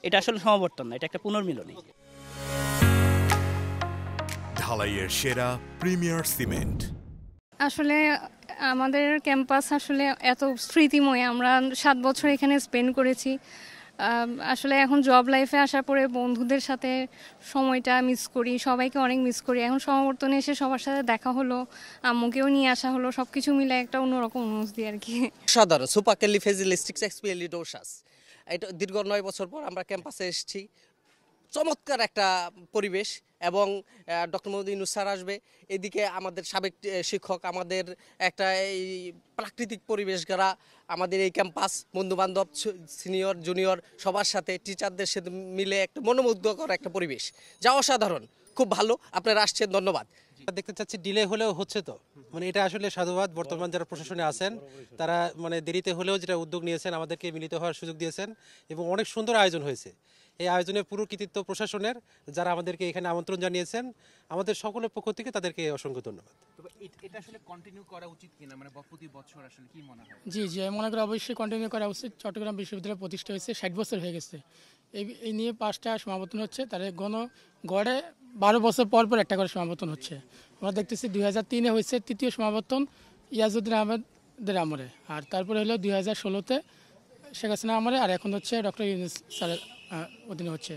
এটা আসলে সমাবর্তন না, এটা একটা পুনর্মিলনী। ঢালাইয়ের সেরা প্রিমিয়ার সিমেন্ট। আসলে আমাদের ক্যাম্পাস আসলে এত স্মৃতিময়, আমরা 7 বছর এখানে স্পেন্ড করেছি। আসলে এখন জব লাইফে আসার পরে বন্ধুদের সাথে সময়টা মিস করি, সবাইকে অনেক মিস করি। এখন সমাবর্তনে এসে সবার সাথে দেখা হলো, আম্মুকেও নিয়ে আসা হলো, সব কিছু মিলে একটা অন্যরকম অনুভূতি আর কি। সাধারণ সুপারক্যালিফ্রাজিলিস্টিক এক্সপিয়ালিডোসাস, এটা দীর্ঘ 9 বছর পর আমরা ক্যাম্পাসে এসেছি। চমৎকার একটা পরিবেশ এবং ডক্টর মোহাম্মদ ইউনূস স্যার আসবে, এদিকে আমাদের সাবেক শিক্ষক, আমাদের একটা এই প্রাকৃতিক পরিবেশ গড়া আমাদের এই ক্যাম্পাস, বন্ধুবান্ধব সিনিয়র জুনিয়র সবার সাথে টিচারদের সাথে মিলে একটা মনোমুগ্ধকর একটা পরিবেশ, যা অসাধারণ, খুব ভালো। আপনারা আসছেন, ধন্যবাদ। দেখতে চাচ্ছি ডিলে হলেও হচ্ছে, তো মানে এটা আসলে সাধুবাদ। বর্তমান যারা প্রশাসনে আছেন তারা মানে দেরিতে হলেও যেটা উদ্যোগ নিয়েছেন, আমাদেরকে মিলিত হওয়ার সুযোগ দিয়েছেন এবং অনেক সুন্দর আয়োজন হয়েছে। এই আয়োজনের পুরো কৃতিত্ব প্রশাসনের, যারা আমাদেরকে এখানে আমন্ত্রণ জানিয়েছেন, আমাদের সকলের পক্ষ থেকে তাদেরকে অসংখ্য ধন্যবাদ। এটা আসলে কন্টিনিউ করা উচিত কিনা, মানে প্রতি বছর আসলে কি মনে হয়? জি জি, আমি মনে করি অবশ্যই কন্টিনিউ করা উচিত। চট্টগ্রাম বিশ্ববিদ্যালয় প্রতিষ্ঠা হয়েছে 60 বছর হয়ে গেছে, এই নিয়ে 5টা সমাবর্তন হচ্ছে, তার গড়ে 12 বছর পর পর একটা করে সমাবর্তন হচ্ছে। আমরা দেখতেছি 2003-এ হয়েছে তৃতীয় সমাবর্তন ইয়াজউদ্দিন আহমেদের আমলে, আর তারপরে হলো 2016-তে শেখ হাসিনা আমলে, আর এখন হচ্ছে ডক্টর ইউনূস স্যারের অধীনে হচ্ছে।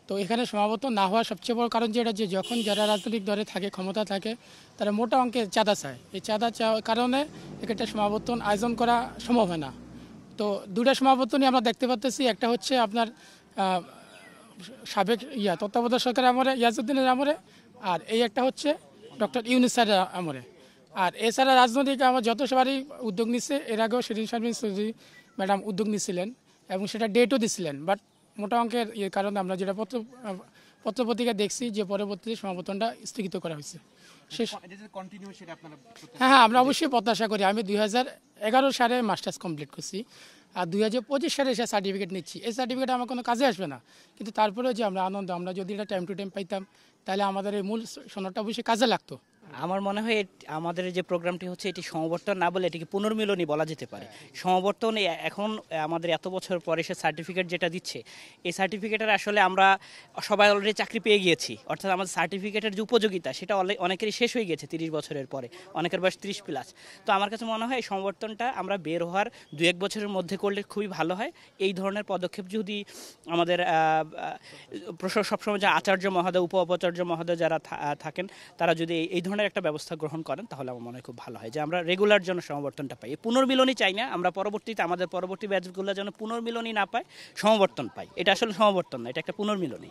তো এখানে সমাবর্তন না হওয়ার সবচেয়ে বড় কারণ যেটা, যে যখন যারা রাজনৈতিক দলে থাকে, ক্ষমতা থাকে, তারা মোটা অঙ্কের চাঁদা চায়। এই চাঁদা চাওয়ার কারণে একটা সমাবর্তন আয়োজন করা সম্ভব হয় না। তো দুটা সমাবর্তনই আমরা দেখতে পাচ্ছি, একটা হচ্ছে আপনার সাবেক তত্ত্বাবধায়ক সরকারের আমলে, ইয়াজউদ্দিনের আমলে, আর এই একটা হচ্ছে ডক্টর ইউনূস স্যারের আমলে। আর এছাড়া রাজনৈতিক আমার যত সবারই উদ্যোগ নিচ্ছে, এর আগেও শিরিন শারমিন চৌধুরী ম্যাডাম উদ্যোগ নিয়েছিলেন এবং সেটা ডেটও দিছিলেন, বাট মোটা অঙ্কের কারণে আমরা যেটা পত্রপত্রিকা দেখছি যে পরবর্তীতে সমাবর্তনটা স্থগিত করা হয়েছে। হ্যাঁ, আমরা অবশ্যই প্রত্যাশা করি। আমি 2011 সালে মাস্টার্স কমপ্লিট করছি, আর 2025 সালে এসে সার্টিফিকেট নিচ্ছি। এই সার্টিফিকেট আমার কোনো কাজে আসবে না, কিন্তু তারপরেও যে আমরা আনন্দ, আমরা যদি এটা টাইম টু টাইম পাইতাম, তাহলে আমাদের এই মূল সনদটা অবশ্যই কাজে লাগতো। আমার মনে হয় আমাদের যে প্রোগ্রামটি হচ্ছে, এটি সমাবর্তন না বলে এটিকে পুনর্মিলনী বলা যেতে পারে। সমাবর্তন এখন আমাদের এত বছর পরে সে সার্টিফিকেট যেটা দিচ্ছে, এই সার্টিফিকেটের আসলে আমরা সবাই অলরেডি চাকরি পেয়ে গিয়েছি, অর্থাৎ আমাদের সার্টিফিকেটের যে উপযোগিতা সেটা অনেকেরই শেষ হয়ে গিয়েছে 30 বছরের পরে, অনেকের বয়স 30+। তো আমার কাছে মনে হয় এই সমাবর্তনটা আমরা বের হওয়ার 2-1 বছরের মধ্যে করলে খুবই ভালো হয়। এই ধরনের পদক্ষেপ যদি আমাদের সবসময় যে আচার্য মহোদয়, উপাচার্য মহোদয় যারা থাকেন, তারা যদি এই ধরনের একটা ব্যবস্থা গ্রহণ করেন, তাহলে আমার মনে হয় খুব ভালো হয় যে আমরা রেগুলার জন্য সমাবর্তনটা পাই। পুনর্মিলনী চাই না আমরা, পরবর্তীতে আমাদের পরবর্তী ব্যাচগুলো যেন পুনর্মিলনী না পায়, সমাবর্তন পাই। এটা আসলে সমাবর্তন না, এটা একটা পুনর্মিলনী।